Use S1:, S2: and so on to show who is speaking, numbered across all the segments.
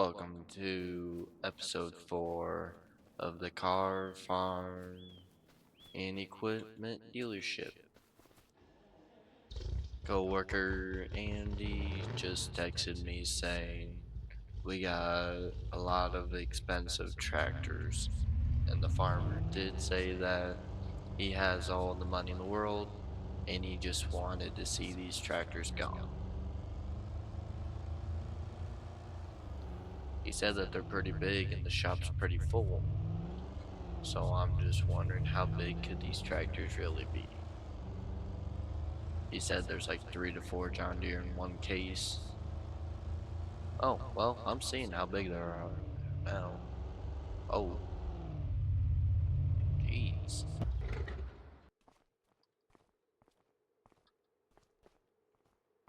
S1: Welcome to episode 4 of the Car Farm and Equipment Dealership. Coworker Andy just texted me saying we got a lot of expensive tractors, and the farmer did say that he has all the money in the world and he just wanted to see these tractors gone. He said that they're pretty big and the shop's pretty full. So I'm just wondering how big could these tractors really be? He said there's like 3 to 4 John Deere in one case. Oh, well, I'm seeing how big there are now. Oh, jeez.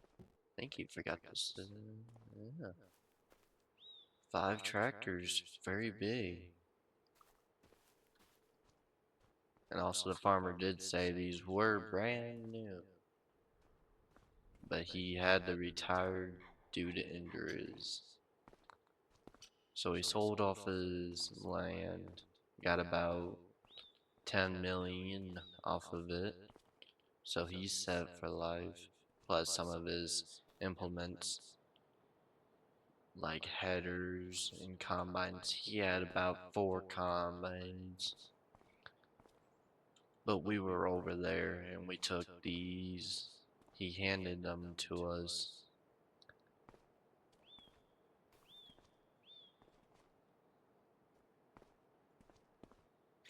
S1: I think he forgot this. Yeah. 5 tractors, very big. And also the farmer did say these were brand new. But he had to retire due to injuries. So he sold off his land, got about 10 million off of it. So he's set for life, plus some of his implements like headers and combines. He had about 4 combines. But we were over there and we took these. He handed them to us.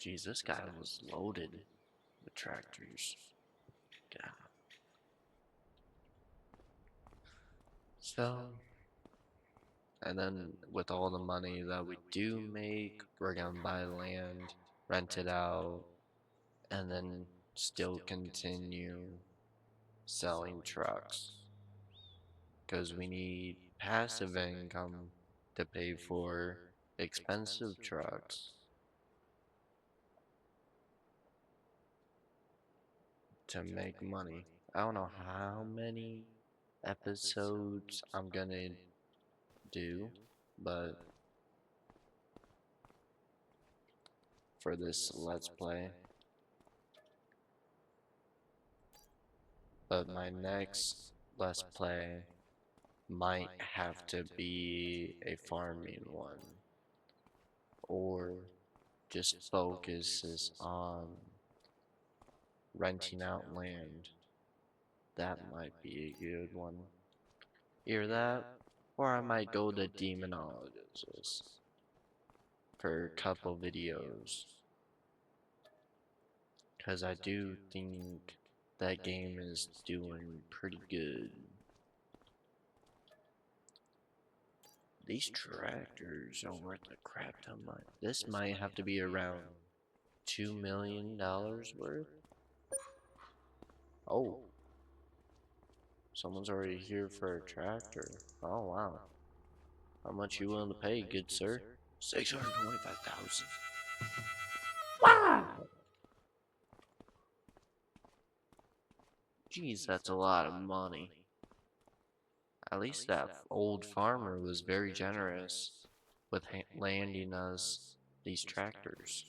S1: Jeez, this guy was loaded with tractors. Yeah. So, and then with all the money that we do make, we're gonna buy land, rent it out, and then still continue selling trucks. Because we need passive income to pay for expensive trucks to make money. I don't know how many episodes I'm gonna do, but for this Let's Play. But my next Let's Play might have to be a farming one, or just focuses on renting out land. That might be a good one. Either that, or I might go to Demonologist for a couple videos. Because I do think that game is doing pretty good. These tractors are worth a crap ton of money. This might have to be around $2 million worth. Oh. Someone's already here for a tractor. Oh, wow. How much you willing to pay, good sir? 625,000. Wow! Jeez, that's a lot of money. At least that old farmer was very generous with landing us these tractors.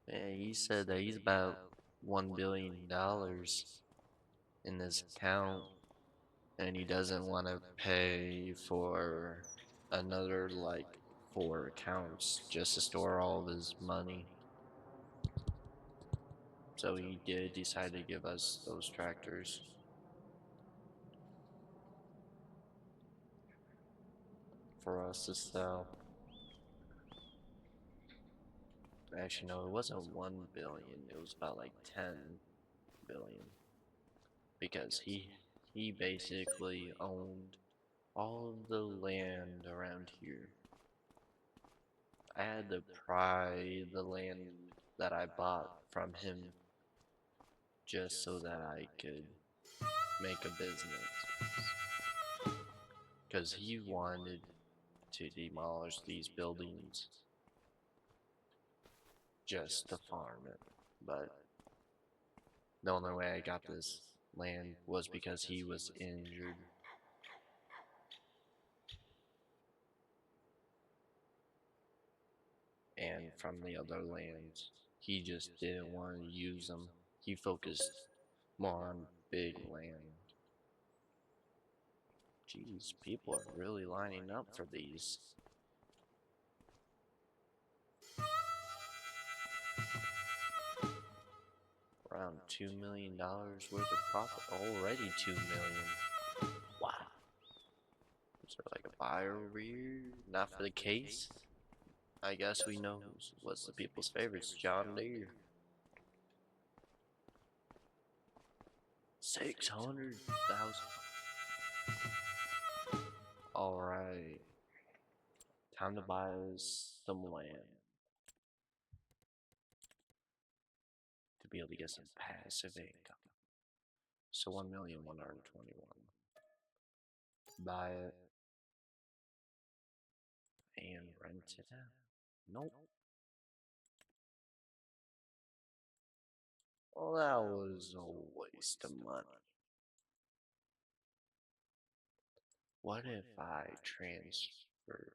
S1: Yeah, he said that he's about $1 billion in his account, and he doesn't want to pay for another like 4 accounts just to store all of his money. So he did decide to give us those tractors for us to sell. Actually, no, it wasn't 1 billion. It was about like 10 billion, because he basically owned all of the land around here. I had to pry the land that I bought from him just so that I could make a business. Because he wanted to demolish these buildings just to farm it. But the only way I got this land was because he was injured. And from the other lands, he just didn't want to use them. He focused more on big land. Jeez, people are really lining up for these. Around $2 million worth of profit. Already $2 million. Wow. Is there like a buyer over here? Not for the case? I guess we know what's the people's favorites. John Deere. 600,000. Alright. Time to buy some land. To be able to get some passive income. So 1,121,000. Buy it. And rent it out. Nope. Well, that was a waste of money. What if I transfer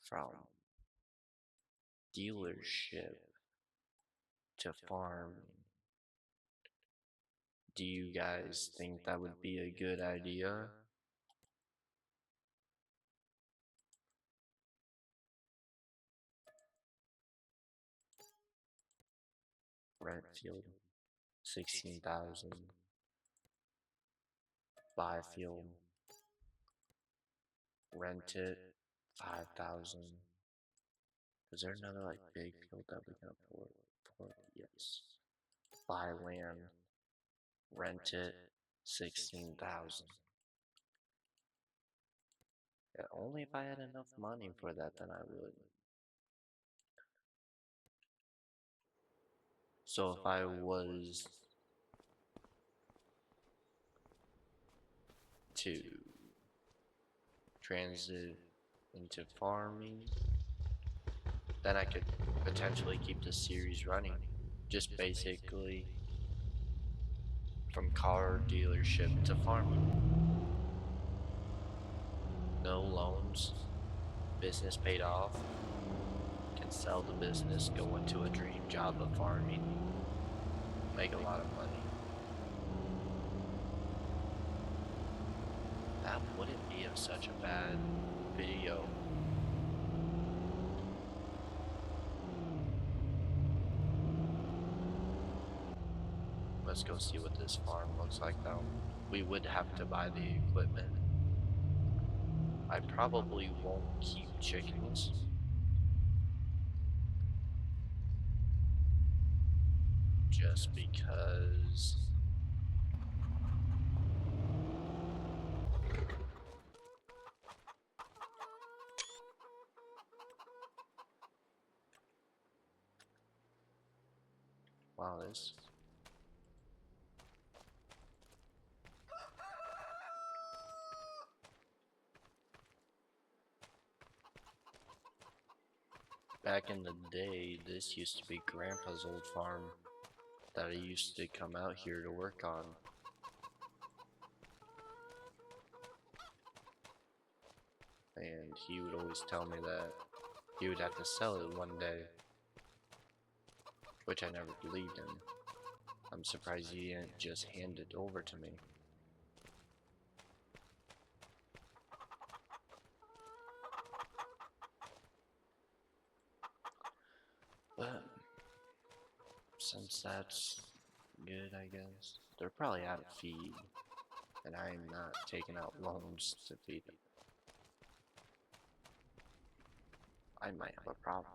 S1: from dealership to farming? Do you guys think that would be a good idea? Rent field, 16,000. Buy field, rent it, 5,000. Is there another like big field that we can afford? Yes. Buy land, rent it, 16,000. Yeah, only if I had enough money for that, then I would. So if I was to transit into farming, then I could potentially keep the series running. Just basically from car dealership to farming. No loans, business paid off, can sell the business, go into a dream job of farming, make a lot of money. That wouldn't be such a bad video. Let's go see what this farm looks like though. We would have to buy the equipment. I probably won't keep chickens. Just because wow, this back in the day, this used to be Grandpa's old farm that I used to come out here to work on. And he would always tell me that he would have to sell it one day, which I never believed him. I'm surprised he didn't just hand it over to me. But since that's good, I guess. They're probably out of feed, and I'm not taking out loans to feed them. I might have a problem.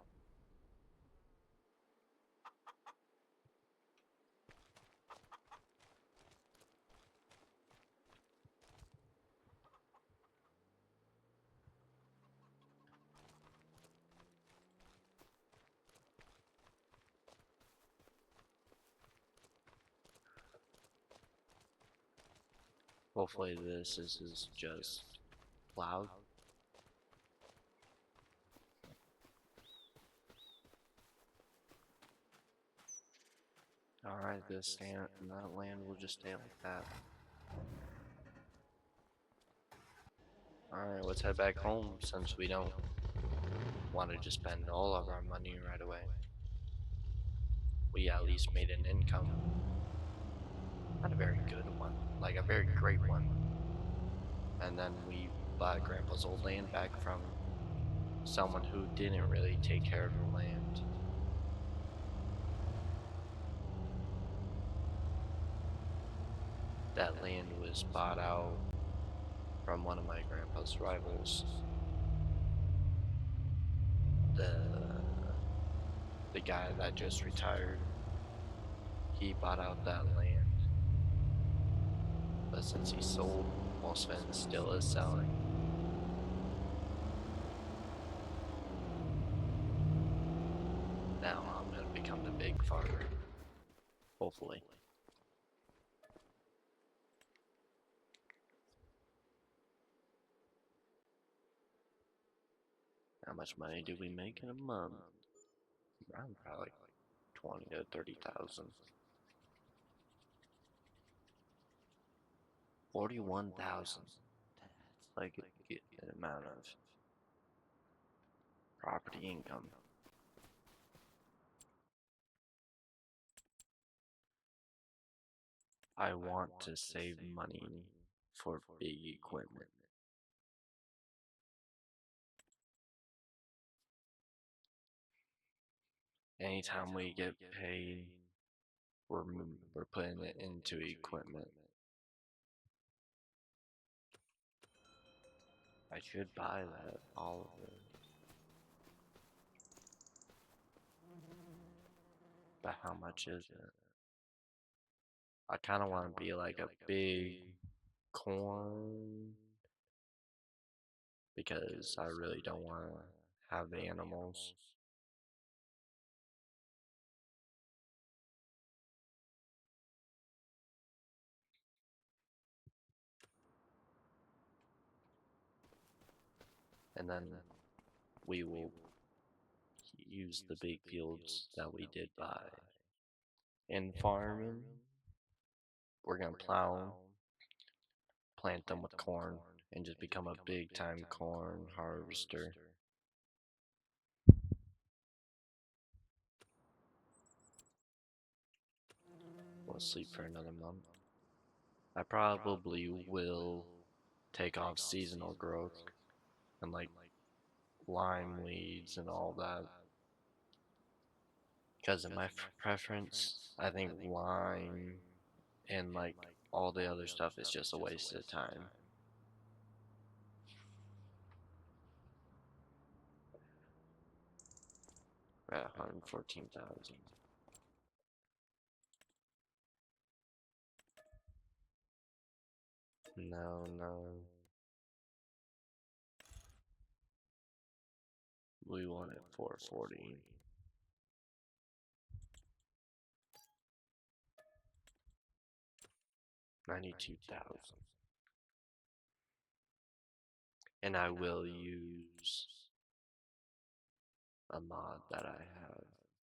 S1: Hopefully this is just plowed. Alright. Alright, that land will just stay like that. Alright, let's head back home since we don't want to just spend all of our money right away. We at least made an income. Not a very good one, like a very great one. And then we bought Grandpa's old land back from someone who didn't really take care of the land. That land was bought out from one of my grandpa's rivals. The guy that just retired, he bought out that land. But since he sold, most of it still is selling. Now I'm gonna become the big farmer. Hopefully. How much money do we make in a month? Around probably 20 to 30,000. 41,000. That's like a good amount of property income. I want to save money for big equipment. Anytime we get paid, we're putting it into equipment. I should buy that, all of it. But how much is it? I kind of want to be like a big corn because I really don't want to have animals. And then we will use the big fields that we did buy. In farming, we're gonna plow, plant them with corn, and just become a big time corn harvester. We'll sleep for another month. I probably will take off seasonal growth and like lime weeds and all that. Because in my preference, I think lime and like all the other stuff is just a waste of time. We're at 114,000. No, no. We want it 440. $92,000. And I will use a mod that I have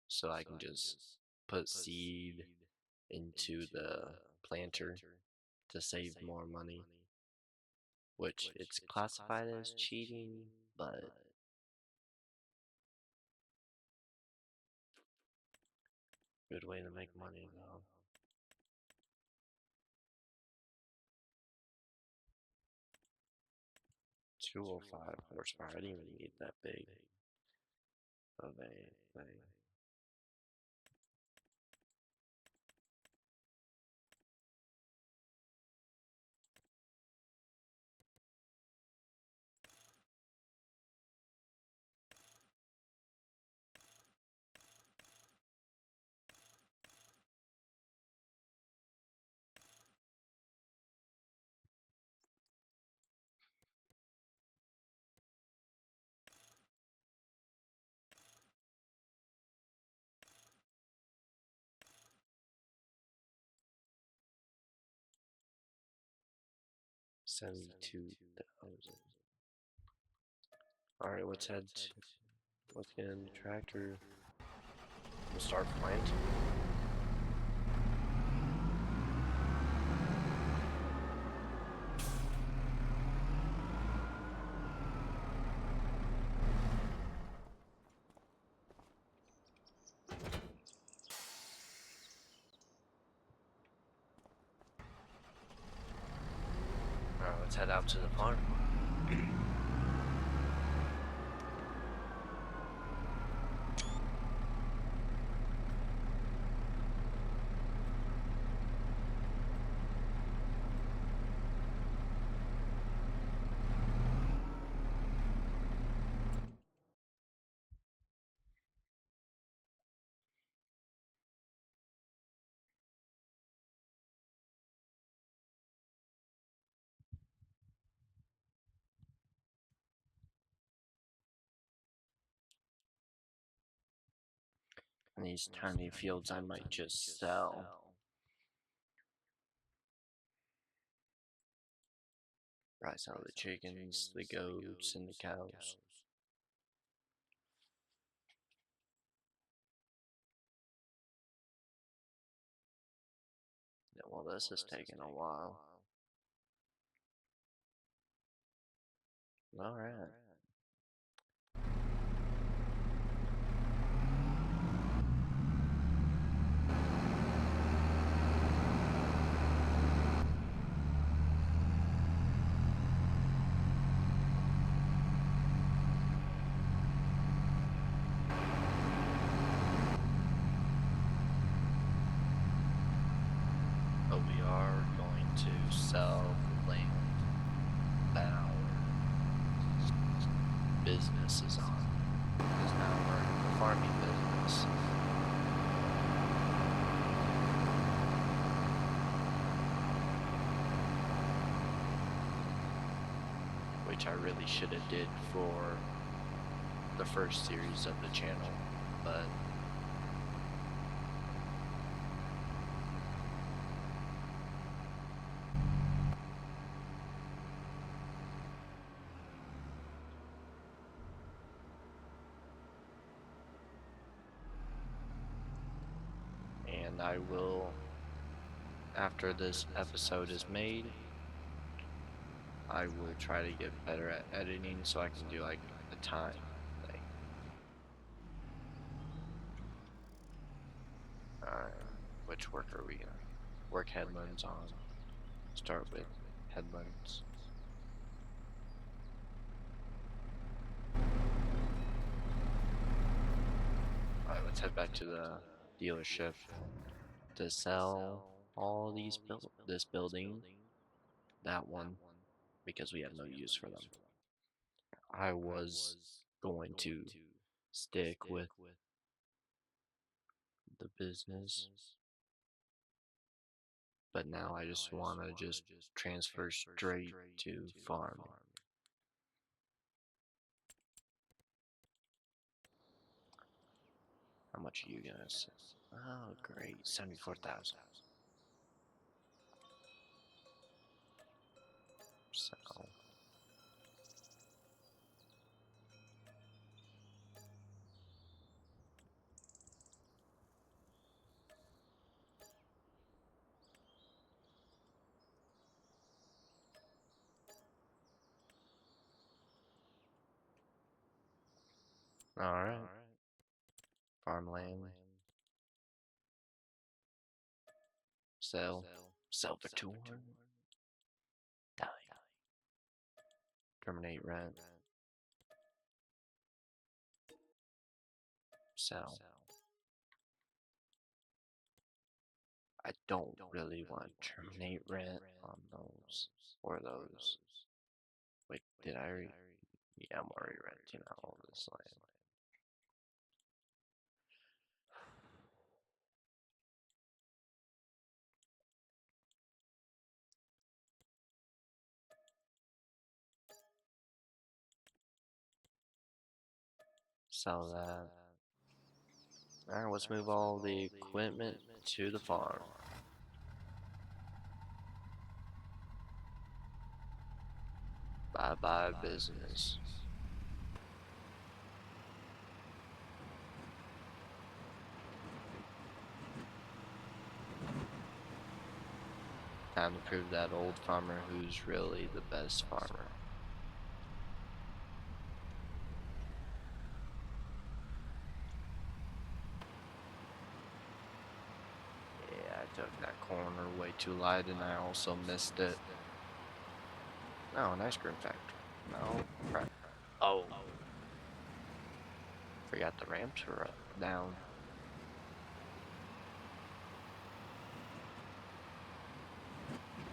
S1: so I can just put seed into the planter to save more money, which it's classified as cheating, but good way to make money though. $205 horsepower. I didn't even need that big of a thing. 72,000. Alright, let's get in the tractor. We'll start planting. let's head out to the farm. And these tiny fields I might just sell. Probably sell the chickens, the goats, and the cows. Yeah, well, this is taking a while. Alright. But we are going to sell the land that our business is on. Because now we're in the farming business. Which I really should have did for the first series of the channel, but and I will, after this episode is made, I will try to get better at editing so I can do like a time thing. Alright, which work are we gonna work headlands on? Start with headlands. Alright, let's head back to the dealership to sell all these this building, that one, because we have no use for them. I was going to stick with the business, but now I just want to just transfer straight to farming. How much are you gonna sell? Oh, great, 74,000. So, all right, farmland. Sell for 200. Die. Terminate rent. Sell. I don't really want to terminate rent on those or those. Wait, did I already? Yeah, I'm already renting out all this land. Sell that. Alright, let's move all the equipment to the farm. Bye bye business. Time to prove that old farmer who's really the best farmer. Yeah, I took that corner way too light and I also missed it. Oh, an ice cream factory. No, crap. Oh, forgot the ramps were up, down.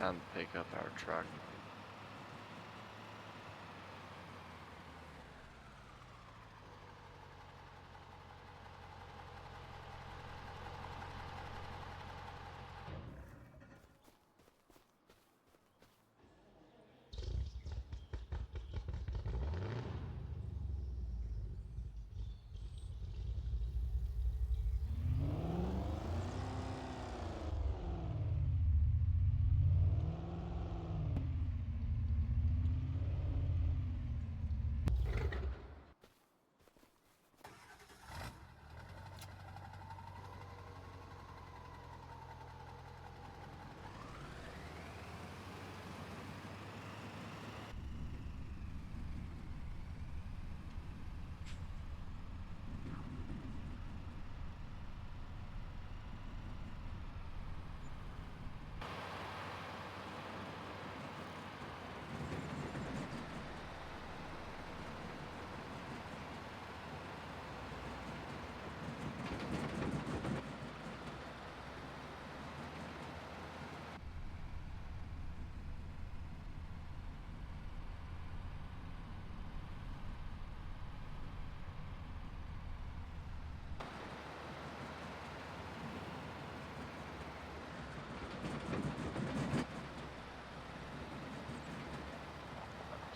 S1: Time to pick up our truck.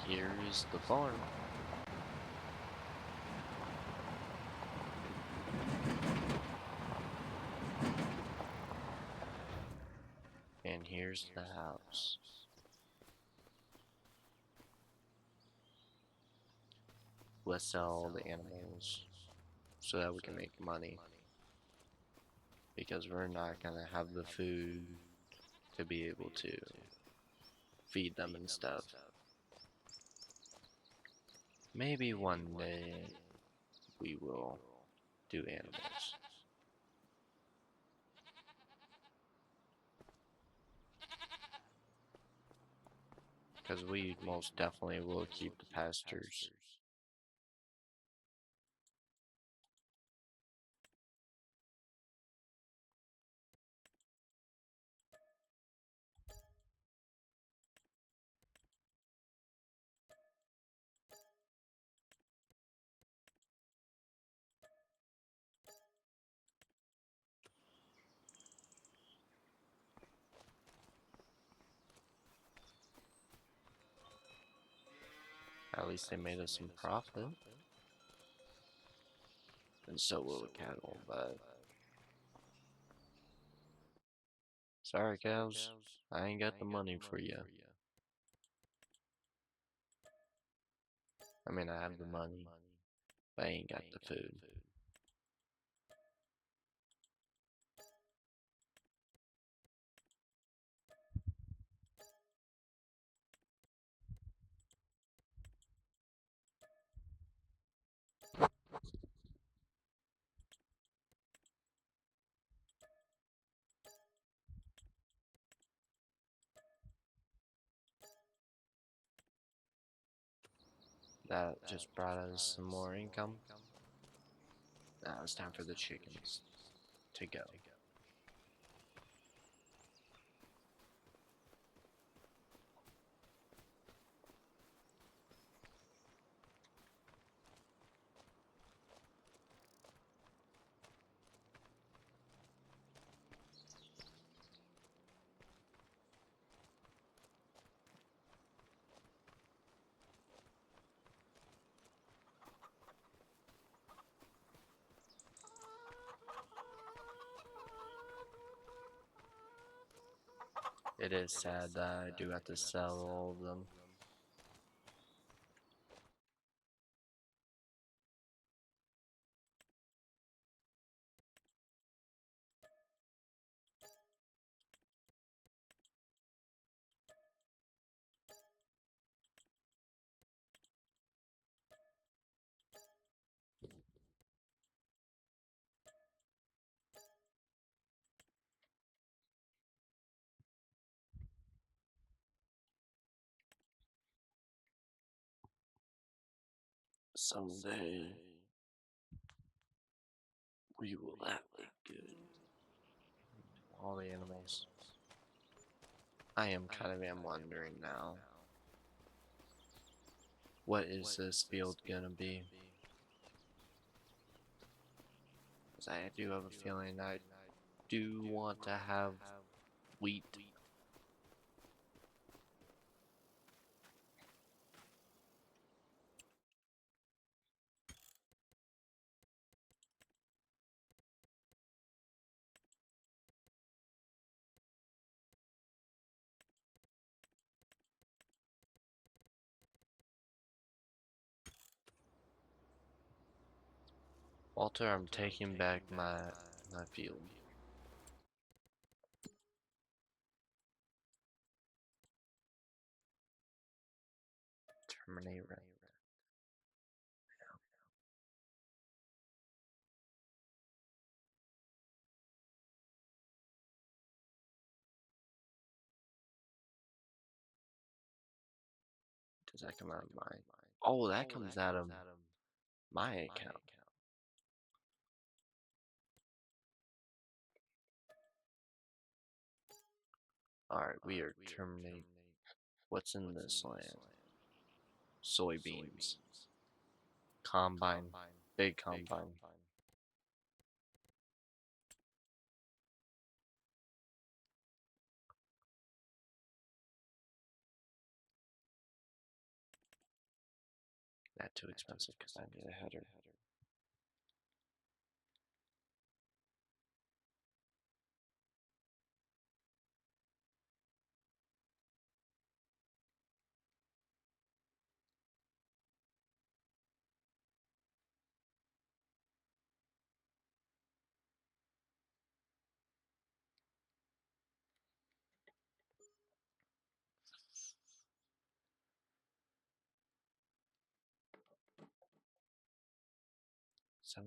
S1: Here is the farm. And here's the house. Let's sell all the animals so that we can make money. Because we're not gonna have the food to be able to feed them and stuff. Maybe one day we will do animals. Because we most definitely will keep the pastures. At least they made us some profit. And so will the cattle, but... Sorry, cows. I ain't got the money for you. I mean, I have the money, but I ain't got the food. That just brought us some more income. Now it's time for the chickens to go. It is sad that I do have to sell all of them. Someday we will have a good. All the animals. I am wondering now. What is this field gonna be? Because I do have a feeling I do want to have wheat. Walter, I'm taking back my field. Terminate rent. Does that come out of mine? Oh, that comes out of my account. Alright, we are terminating. What's in this land? Soybeans. Combine. Big combine. Not too expensive because I need a header. $740,000.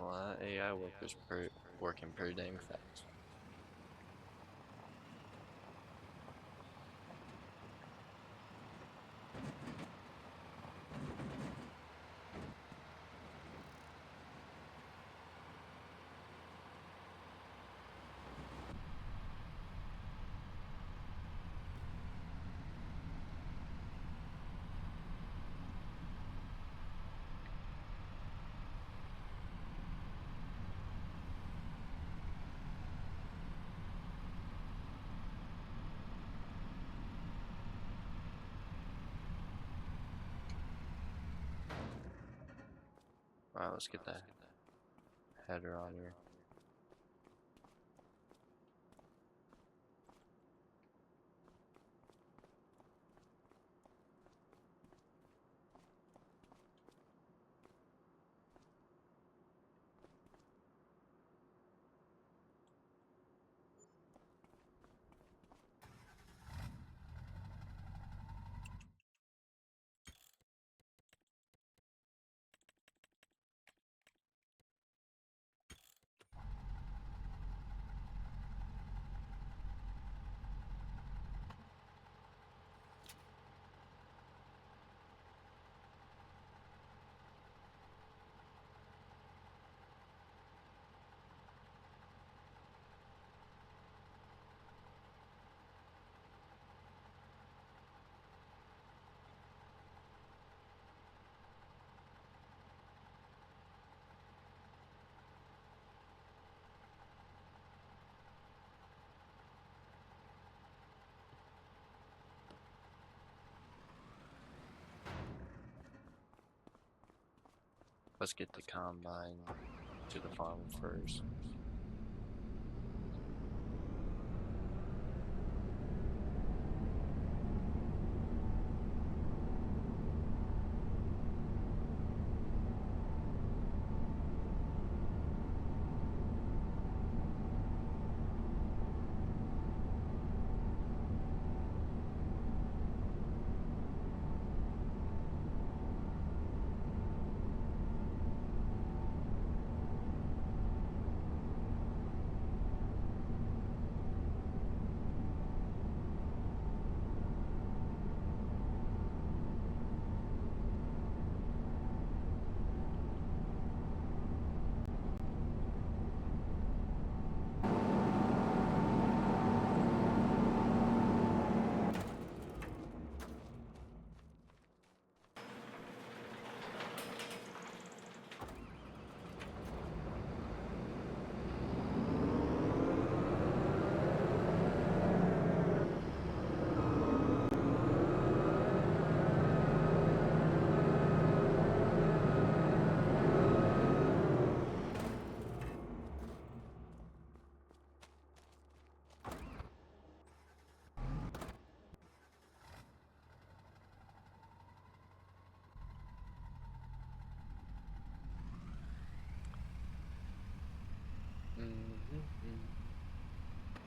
S1: Well, that AI worker's working pretty dang fast. Alright, let's get that header on here. Let's get the combine to the farm first.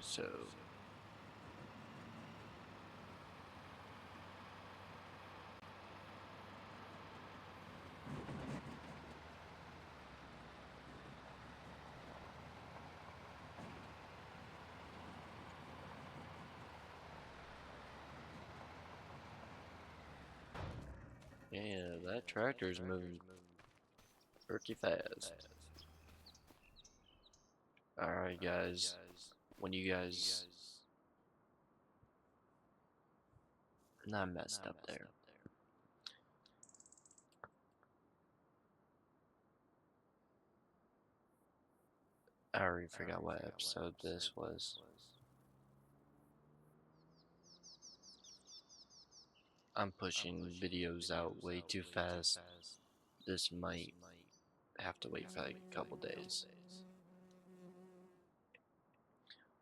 S1: So yeah, that tractor's moving pretty fast. Alright guys, when you guys... I messed up there. I already forgot what episode this was. I'm pushing videos out way too fast. This might have to wait for like a couple days.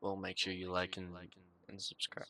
S1: Well, make sure you like and subscribe.